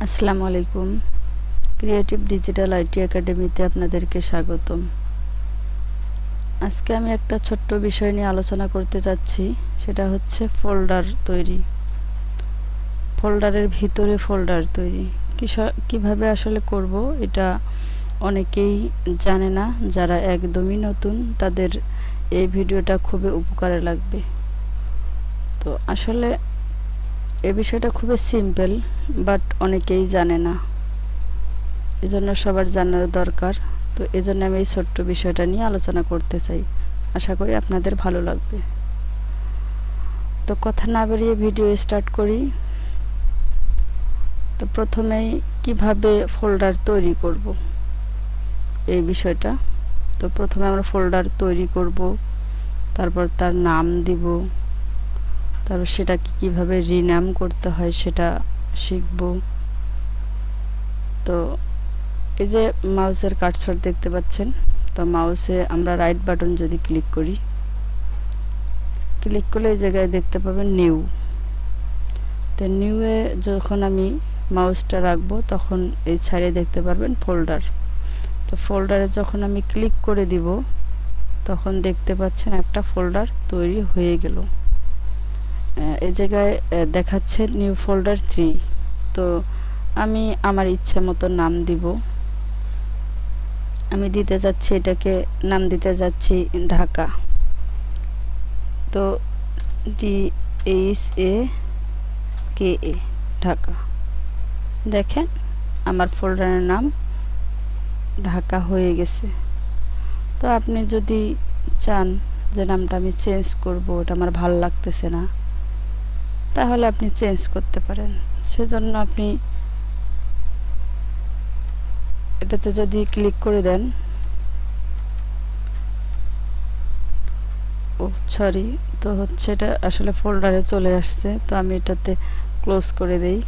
আসসালামু আলাইকুম। Creative digital IT একাডেমিতে আপনাদেরকে স্বাগতম। আজকে আমি একটা ছোট্ট বিষয় নিয়ে আলোচনা করতে যাচ্ছি, সেটা হচ্ছে ফোল্ডার তৈরি। ফোল্ডারের ভিতরে ফোল্ডার তৈরি কিভাবে আসলে করব, এটা অনেকেই জানে না। যারা একদমই নতুন তাদের এই ভিডিওটা খুবই উপকারে লাগবে। তো আসলে এই বিষয়টা খুবই সিম্পল, বাট অনেকেই জানে না, এজন্য সবার জানার দরকার। তো এজন্য আমি এই ছোট্ট বিষয়টা নিয়ে আলোচনা করতে চাই। আশা করি আপনাদের ভালো লাগবে। তো কথা না বাড়িয়ে ভিডিও স্টার্ট করি। তো প্রথমেই কিভাবে ফোল্ডার তৈরি করব এই বিষয়টা। তো প্রথমে আমরা ফোল্ডার তৈরি করব, তারপর তার নাম দিব, তারপর সেটাকে কিভাবে রিনাম করতে হয় সেটা শিখব। তো এই যে মাউসের কার্সর দেখতে পাচ্ছেন, তো মাউসে আমরা রাইট বাটন যদি ক্লিক করি, ক্লিক করলে এই জায়গায় দেখতে পাবেন নিউ। তো নিউয়ে যখন আমি মাউসটা রাখবো তখন এই ছাড়ে দেখতে পারবেন ফোল্ডার। তো ফোল্ডারে যখন আমি ক্লিক করে দিব তখন দেখতে পাচ্ছেন একটা ফোল্ডার তৈরি হয়ে গেল। এই জায়গায় দেখাচ্ছে নিউ ফোল্ডার 3। তো আমি আমার ইচ্ছা মতো নাম দিব। আমি দিতে যাচ্ছি, এটাকে নাম দিতে যাচ্ছি ঢাকা। তো DHAKA ঢাকা। দেখেন আমার ফোল্ডারের নাম ঢাকা হয়ে গেছে। তো আপনি যদি চান যে নামটা আমি চেঞ্জ করব, ওটা আমার ভালো লাগতেছে না, তাহলে আপনি চেঞ্জ করতে পারেন। সেজন্য আপনি এটাতে যদি ক্লিক করে দেন, ও সরি, তো হচ্ছে এটা আসলে ফোল্ডারে চলে আসছে। তো আমি এটাতে ক্লোজ করে দেই।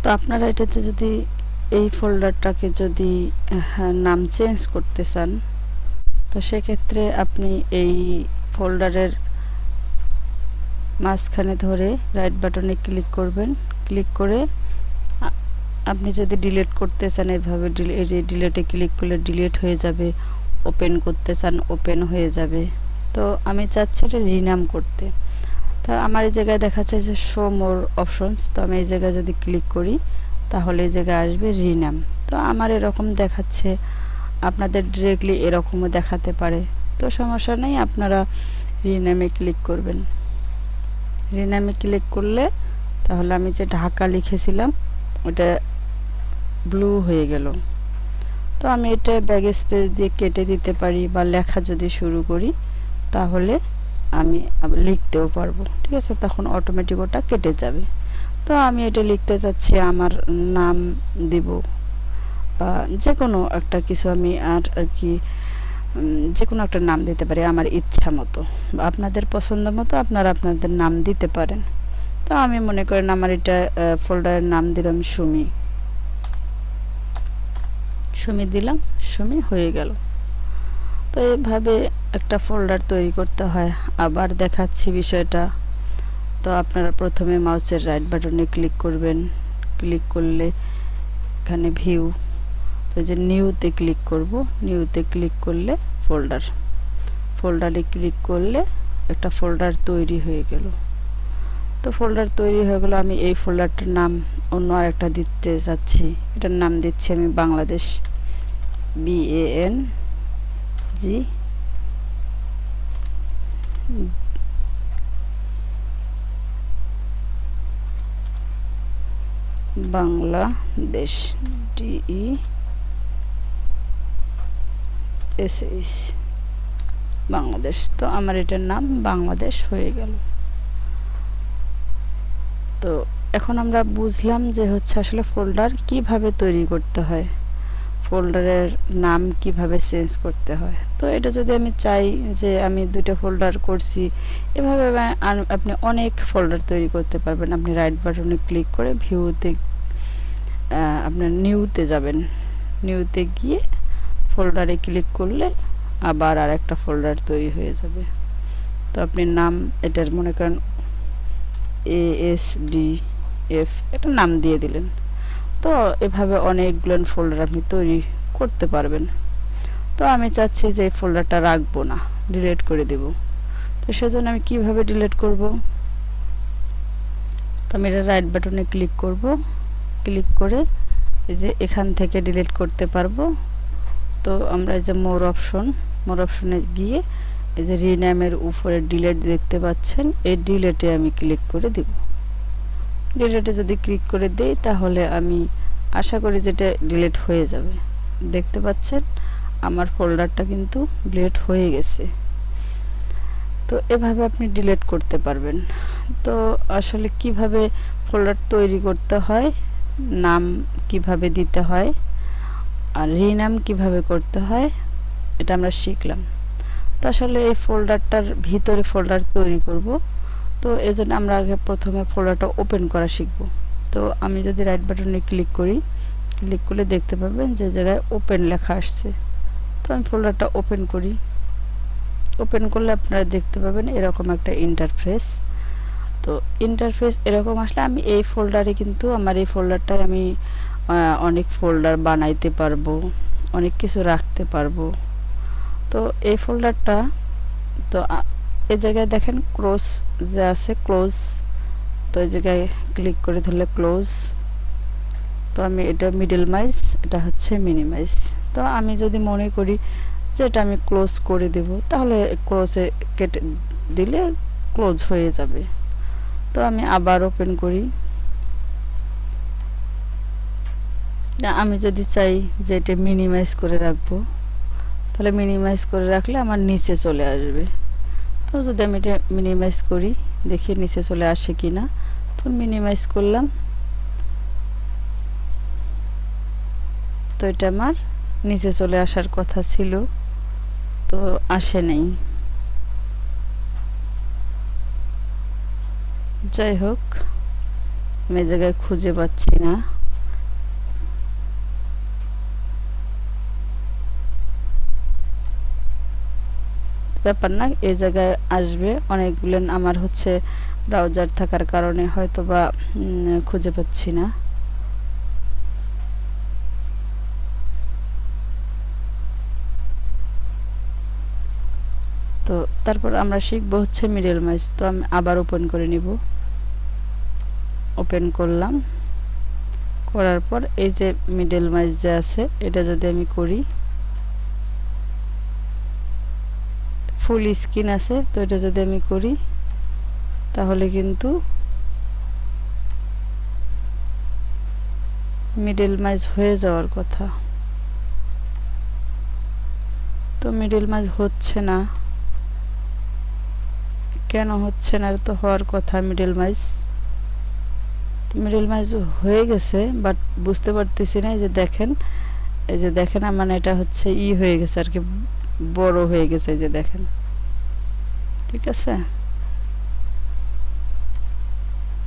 তো আপনারা এটাতে যদি এই ফোল্ডারটাকে যদি নাম চেঞ্জ করতে চান, তো সেক্ষেত্রে আপনি এই ফোল্ডারের মাঝখানে ধরে রাইট বাটনে ক্লিক করবেন। ক্লিক করে আপনি যদি ডিলিট করতে চান, এভাবে ডিলিটে ক্লিক করলে ডিলিট হয়ে যাবে। ওপেন করতে চান, ওপেন হয়ে যাবে। তো আমি চাচ্ছি এটা রিনাম করতে। তো আমার এই জায়গায় দেখাচ্ছে যে শো মোর অপশনস। তো আমি এই জায়গায় যদি ক্লিক করি তাহলে এই জায়গায় আসবে রিনাম। তো আমার এরকম দেখাচ্ছে, আপনাদের ডিরেক্টলি এরকমও দেখাতে পারে। তো সমস্যা নেই, আপনারা রিনামে ক্লিক করবেন। রিনামে ক্লিক করলে তাহলে আমি যে ঢাকা লিখেছিলাম ওটা ব্লু হয়ে গেল। তো আমি এটা ব্যাক স্পেস দিয়ে কেটে দিতে পারি, বা লেখা যদি শুরু করি তাহলে আমি লিখতেও পারবো। ঠিক আছে, তখন অটোমেটিক ওটা কেটে যাবে। তো আমি এটা লিখতে চাচ্ছি, আমার নাম দিব, বা যে কোনো একটা কিছু আমি আর কি যে কোনো একটা নাম দিতে পারি আমার ইচ্ছা মতো, বা আপনাদের পছন্দ মতো আপনারা আপনাদের নাম দিতে পারেন। তো আমি মনে করেন আমার এটা ফোল্ডারের নাম দিলাম সুমি। সুমি দিলাম, সুমি হয়ে গেল। তো এইভাবে একটা ফোল্ডার তৈরি করতে হয়। আবার দেখাচ্ছি বিষয়টা। তো আপনারা প্রথমে মাউসের রাইট বাটনে ক্লিক করবেন। ক্লিক করলে এখানে ভিউ, তো যে নিউতে ক্লিক করব। নিউতে ক্লিক করলে ফোল্ডারে ক্লিক করলে একটা ফোল্ডার তৈরি হয়ে গেল। তো ফোল্ডার তৈরি হয়ে গেল। আমি এই ফোল্ডারটার নাম অন্য আরেকটা দিতে যাচ্ছি। এটার নাম দিচ্ছি আমি বাংলাদেশ, BANG বাংলাদেশ, DESH বাংলাদেশ। তো আমার এটার নাম বাংলাদেশ হয়ে গেল। তো এখন আমরা বুঝলাম যে হচ্ছে আসলে ফোল্ডার কিভাবে তৈরি করতে হয়, ফোল্ডারের নাম কিভাবে চেঞ্জ করতে হয়। তো এটা যদি আমি চাই যে আমি দুইটা ফোল্ডার করছি, এভাবে আপনি অনেক ফোল্ডার তৈরি করতে পারবেন। আপনি রাইট বাটনে ক্লিক করে ভিউতে আপনার নিউতে যাবেন, নিউতে গিয়ে ফোল্ডারে ক্লিক করলে আবার আর একটা ফোল্ডার তৈরি হয়ে যাবে। তো আপনি নাম এটার মনে করেন ASDF এটা নাম দিয়ে দিলেন। তো এভাবে অনেকগুলো ফোল্ডার আপনি তৈরি করতে পারবেন। তো আমি চাচ্ছি যে এই ফোল্ডারটা রাখবো না, ডিলিট করে দেব। তো সেজন্য আমি কিভাবে ডিলিট করব? তো আমি এটা রাইট বাটনে ক্লিক করব, ক্লিক করে এই যে এখান থেকে ডিলিট করতে পারবো। তো আমরা এই যে মোর অপশনে গিয়ে এই যে রিনেমের উপরে ডিলিট দেখতে পাচ্ছেন, এই ডিলিটে আমি ক্লিক করে দেব। ডিলিটে যদি ক্লিক করে দেই তাহলে আমি আশা করি যেটা ডিলিট হয়ে যাবে। দেখতে পাচ্ছেন আমার ফোল্ডারটা কিন্তু ডিলিট হয়ে গেছে। তো এভাবে আপনি ডিলিট করতে পারবেন। তো আসলে কিভাবে ফোল্ডার তৈরি করতে হয়, নাম কিভাবে দিতে হয়, আর রিনাম কিভাবে করতে হয়, এটা আমরা শিখলাম। তো আসলে এই ফোল্ডারটার ভিতরে ফোল্ডার তৈরি করব। তো এজন্য আমরা আগে প্রথমে ফোল্ডারটা ওপেন করা শিখব। তো আমি যদি রাইট বাটনে ক্লিক করি, ক্লিক করলে দেখতে পাবেন যে জায়গায় ওপেন লেখা আসছে। তো আমি ফোল্ডারটা ওপেন করি। ওপেন করলে আপনারা দেখতে পাবেন এরকম একটা ইন্টারফেস। তো ইন্টারফেস এরকম আসলে আমি এই ফোল্ডারে কিন্তু আমার এই ফোল্ডারটায় আমি অনেক ফোল্ডার বানাইতে পারবো, অনেক কিছু রাখতে পারবো। তো এই ফোল্ডারটা তো এই জায়গায় দেখেন ক্লোজ যে আছে, ক্লোজ। তো এই জায়গায় ক্লিক করে ধরলে ক্লোজ। তো আমি এটা মিডলমাইজ, এটা হচ্ছে মিনিমাইজ। তো আমি যদি মনে করি যে এটা আমি ক্লোজ করে দেব, তাহলে ক্লোজে কেটে দিলে ক্লোজ হয়ে যাবে। তো আমি আবার ওপেন করি। আমি যদি চাই যে এটা মিনিমাইজ করে রাখবো, তাহলে মিনিমাইজ করে রাখলে আমার নিচে চলে আসবে। তো যদি আমি এটা মিনিমাইজ করি, দেখি নিচে চলে আসে কি না। তো মিনিমাইজ করলাম। তো এটা আমার নিচে চলে আসার কথা ছিল, তো আসে নাই। যাই হোক, আমি এই জায়গায় খুঁজে পাচ্ছি না। ব্যাপার না, এই জায়গায় আসবে। অনেকগুলো আমার হচ্ছে ব্রাউজার থাকার কারণে হয়তো বা খুঁজে পাচ্ছি না। তো তারপর আমরা শিখব হচ্ছে মিডল মাইজ। তো আমি আবার ওপেন করে নিব। ওপেন করলাম, করার পর এই যে মিডল মাইজ যে আছে, এটা যদি আমি করি, ফুল স্ক্রিন আছে, তো এটা যদি আমি করি তাহলে কিন্তু মিডল মাইজ হয়ে যাওয়ার কথা। তো মিডল মাইজ হচ্ছে না, কেন হচ্ছে না? তো হওয়ার কথা মিডল মাইজ। মিডল মাইজ হয়ে গেছে, বাট বুঝতে পারতেছি না। এই যে দেখেন, এই যে দেখেন মানে এটা হচ্ছে হয়ে গেছে আর কি, বড় হয়ে গেছে। এই যে দেখেন, ঠিক আছে।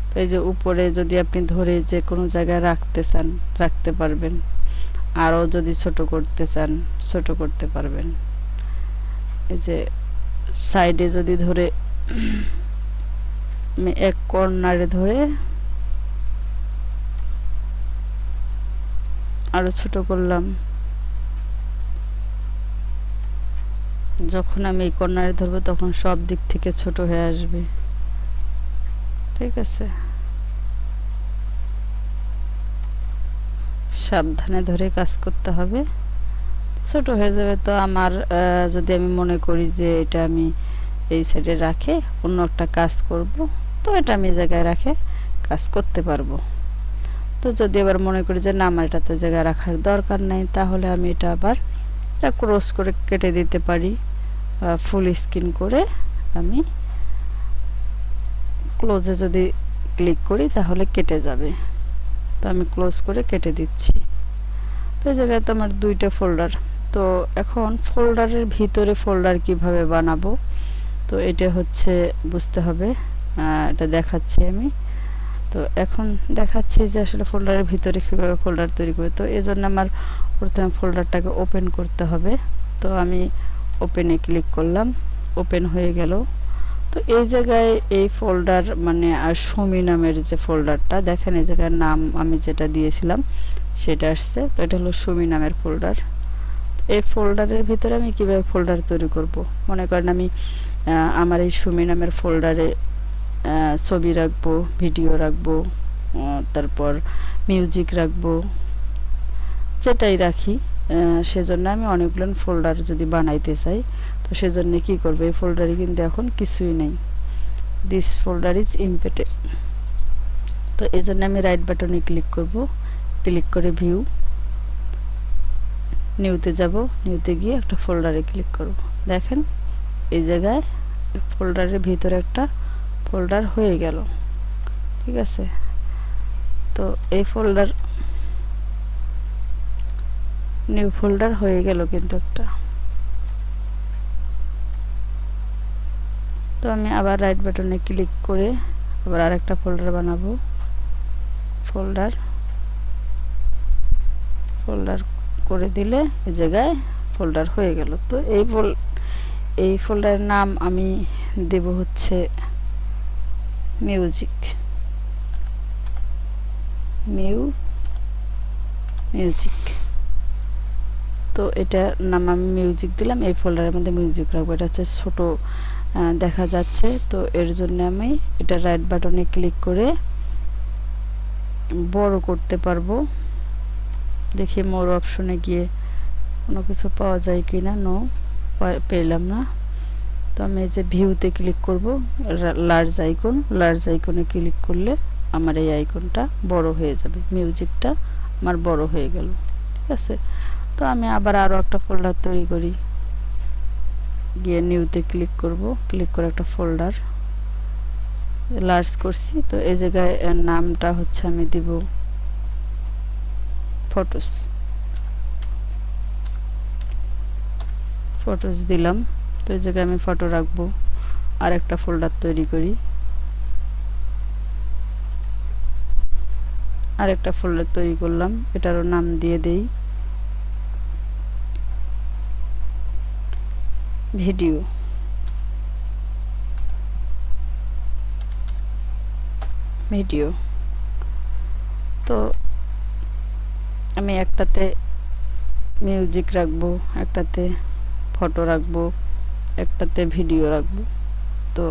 তো এই যে উপরে যদি আপনি ধরে যে কোনো জায়গায় রাখতে চান, রাখতে পারবেন। আরও যদি ছোট করতে চান, ছোট করতে পারবেন। এই যে সাইডে যদি ধরে আমি এক কর্নারে ধরে আরো ছোট করলাম, যখন আমি এই কর্নারে ধরবো তখন সব দিক থেকে ছোট হয়ে আসবে, ঠিক আছে, সাবধানে ধরে কাজ করতে হবে, ছোট হয়ে যাবে। তো আমার যদি আমি মনে করি যে এটা আমি এই সাইডে রাখে অন্য একটা কাজ করব, তো এটা আমি জায়গায় রাখে কাজ করতে পারবো। তো যদি আবার মনে করি যে না আমার এটা তো জায়গায় রাখার দরকার নাই, তাহলে আমি এটা আবার এটা ক্রস করে কেটে দিতে পারি, ফুল স্ক্রিন করে আমি ক্লোজে যদি ক্লিক করি তাহলে কেটে যাবে। তো আমি ক্লোজ করে কেটে দিচ্ছি। তো এই জায়গায় তো আমার দুইটা ফোল্ডার। তো এখন ফোল্ডারের ভিতরে ফোল্ডার কিভাবে বানাবো, তো এটা হচ্ছে বুঝতে হবে, এটা দেখাচ্ছি আমি। তো এখন দেখাচ্ছি যে আসলে ফোল্ডারের ভিতরে কীভাবে ফোল্ডার তৈরি করবে। তো এই জন্য আমার প্রথমে ফোল্ডারটাকে ওপেন করতে হবে। তো আমি ওপেনে ক্লিক করলাম, ওপেন হয়ে গেল। তো এই জায়গায় এই ফোল্ডার মানে আর সুমি নামের যে ফোল্ডারটা দেখেন, এই জায়গায় নাম আমি যেটা দিয়েছিলাম সেটা আসছে। তো এটা হলো সুমি নামের ফোল্ডার। এই ফোল্ডারের ভিতরে আমি কিভাবে ফোল্ডার তৈরি করব, মনে করেন আমি আমার এই সুমি নামের ফোল্ডারে ছবি রাখবো, ভিডিও রাখবো, তারপর মিউজিক রাখবো, যেটাই রাখি, সেজন্য আমি অনেকগুলো ফোল্ডার যদি বানাইতে চাই, তো সেজন্য কি করব, এই ফোল্ডারে কিন্তু এখন কিছুই নেই, দিস ফোল্ডার ইজ এমপ্টি। তো এই জন্য আমি রাইট বাটনে ক্লিক করব, ক্লিক করে ভিউ, নিউতে যাব, নিউতে গিয়ে একটা ফোল্ডারে ক্লিক করব। দেখেন এই জায়গায় ফোল্ডারের ভিতরে একটা ফোল্ডার হয়ে গেল। ঠিক আছে, তো এই ফোল্ডার নিউ ফোল্ডার হয়ে গেল কিন্তু একটা। তো আমি আবার রাইট বাটনে ক্লিক করে আবার আরেকটা ফোল্ডার বানাবো, ফোল্ডার করে দিলে এই জায়গায় ফোল্ডার হয়ে গেল। তো এই ফোল্ডারের নাম আমি দেব হচ্ছে মিউজিক, মিউজিক। তো এটা নাম আমি মিউজিক দিলাম, এই ফোল্ডারের মধ্যে মিউজিক রাখবো। এটা হচ্ছে ছোট দেখা যাচ্ছে, তো এর জন্য আমি এটা রাইট বাটনে ক্লিক করে বড় করতে পারবো। দেখি মোর অপশনে গিয়ে কোনো কিছু পাওয়া যায় কি না, নো পেলাম না। তো আমি এই যে ভিউতে ক্লিক করব, লার্জ আইকনে ক্লিক করলে আমার এই আইকনটা বড় হয়ে যাবে, মিউজিকটা আমার বড় হয়ে গেল। ঠিক আছে, তো আমি আবার আরও একটা ফোল্ডার তৈরি করি, গিয়ে নিউতে ক্লিক করব, ক্লিক করে একটা ফোল্ডার লার্জ করছি। তো এই জায়গায় নামটা হচ্ছে আমি দিব ফটোস দিলাম। তো এই জায়গায় আমি ফটো রাখবো। আর একটা ফোল্ডার তৈরি করি, আরেকটা ফোল্ডার তৈরি করলাম, এটারও নাম দিয়ে দেই ভিডিও। তো আমি একটাতে মিউজিক রাখবো, একটাতে ফটো রাখবো, একটাতে ভিডিও রাখবো। তো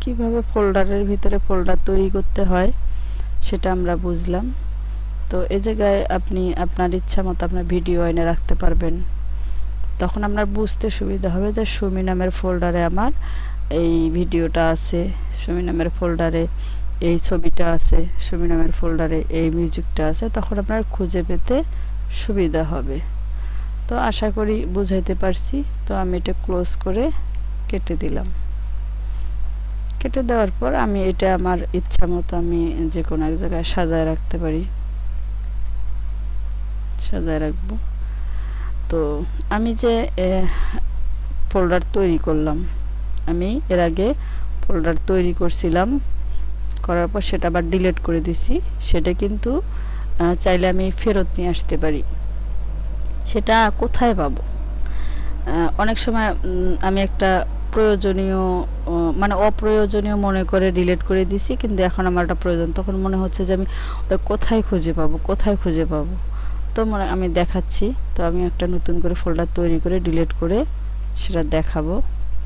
কিভাবে ফোল্ডারের ভিতরে ফোল্ডার তৈরি করতে হয় সেটা আমরা বুঝলাম। তো এই জায়গায় আপনি আপনার ইচ্ছা মতো আপনার ভিডিও এনে রাখতে পারবেন, তখন আপনার বুঝতে সুবিধা হবে যে সুমি নামের ফোল্ডারে আমার এই ভিডিওটা আছে, সুমি নামের ফোল্ডারে এই ছবিটা আছে, সুমি নামের ফোল্ডারে এই মিউজিকটা আছে, তখন আপনার খুঁজে পেতে সুবিধা হবে। তো আশা করি বুঝাইতে পারছি। তো আমি এটা ক্লোজ করে কেটে দিলাম। কেটে দেওয়ার পর আমি এটা আমার ইচ্ছা মতো আমি যে কোনো এক জায়গায় সাজায় রাখতে পারি, সাজায় রাখবো। তো আমি যে ফোল্ডার তৈরি করলাম, আমি এর আগে ফোল্ডার তৈরি করছিলাম, করার পর সেটা আবার ডিলিট করে দিছি। সেটা কিন্তু চাইলে আমি ফেরত নিয়ে আসতে পারি। সেটা কোথায় পাবো? অনেক সময় আমি একটা প্রয়োজনীয় মানে অপ্রয়োজনীয় মনে করে ডিলিট করে দিছি, কিন্তু এখন আমার একটা প্রয়োজন, তখন মনে হচ্ছে যে আমি ওটা কোথায় খুঁজে পাবো। তো আমি দেখাচ্ছি। তো আমি একটা নতুন করে ফোল্ডার তৈরি করে ডিলিট করে সেটা দেখাবো।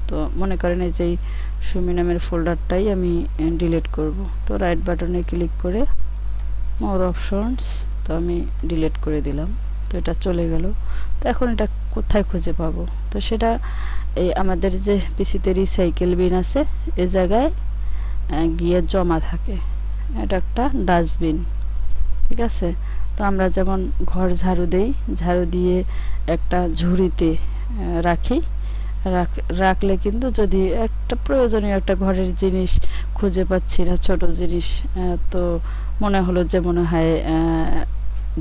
তো মনে করেন এই যে সুমি নামের ফোল্ডারটাই আমি ডিলিট করব। তো রাইট বাটনে ক্লিক করে মোর অপশনস, তো আমি ডিলিট করে দিলাম। তো এটা চলে গেল। তো এখন এটা কোথায় খুঁজে পাবো? তো সেটা এই আমাদের যে পিসিতে রিসাইকেল বিন আছে এই জায়গায় গিয়ে জমা থাকে। এটা একটা ডাস্টবিন, ঠিক আছে। তো আমরা যেমন ঘর ঝাড়ু দেই, ঝাড়ু দিয়ে একটা ঝুড়িতে রাখি, রাখলে কিন্তু যদি একটা প্রয়োজনীয় একটা ঘরের জিনিস খুঁজে পাচ্ছি না, ছোট জিনিস, তো মনে হলো যে মনে হয়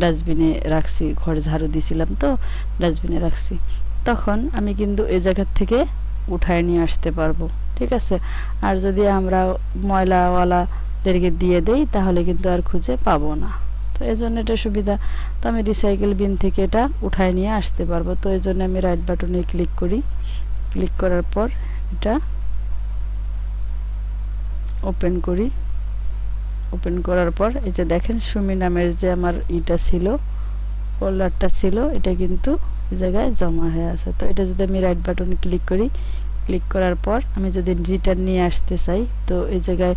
ডাস্টবিনে রাখছি, ঘর ঝাড়ু দিছিলাম তো ডাস্টবিনে রাখছি, তখন আমি কিন্তু এই জায়গার থেকে উঠায় নিয়ে আসতে পারবো, ঠিক আছে। আর যদি আমরা ময়লাওয়ালাদেরকে দিয়ে দেই তাহলে কিন্তু আর খুঁজে পাবো না। তো এই জন্য এটা সুবিধা। তো আমি রিসাইকেল বিন থেকে এটা উঠায় নিয়ে আসতে পারবো। তো এই জন্য আমি রাইট বাটনে ক্লিক করি। ক্লিক করার পর এটা ওপেন করি। ওপেন করার পর এই যে দেখেন সুমি নামের যে আমার ইটা ছিল, ফোল্ডারটা ছিল, এটা কিন্তু এই জায়গায় জমা হয়ে আছে। তো এটা যদি আমি রাইট বাটনে ক্লিক করি, ক্লিক করার পর আমি যদি রিটার্ন নিয়ে আসতে চাই, তো এই জায়গায়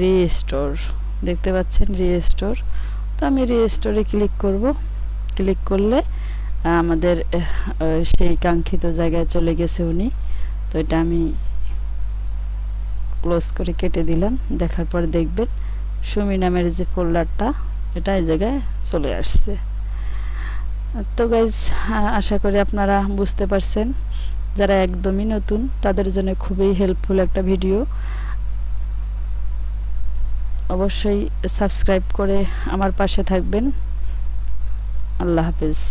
রিস্টোর দেখতে পাচ্ছেন, রিস্টোর। তো আমি রিস্টোরে ক্লিক করব। ক্লিক করলে আমাদের সেই কাঙ্ক্ষিত জায়গায় চলে গেছে উনি। তো এটা আমি ক্লোজ করে কেটে দিলাম। দেখার পর দেখবেন সুমি নামের যে ফোল্ডারটা এটা এই জায়গায় চলে আসছে। তো গাইজ, আশা করি আপনারা বুঝতে পারছেন। যারা একদমই নতুন তাদের জন্য খুবই হেল্পফুল একটা ভিডিও। অবশ্যই সাবস্ক্রাইব করে আমার পাশে থাকবেন। আল্লাহ হাফেজ।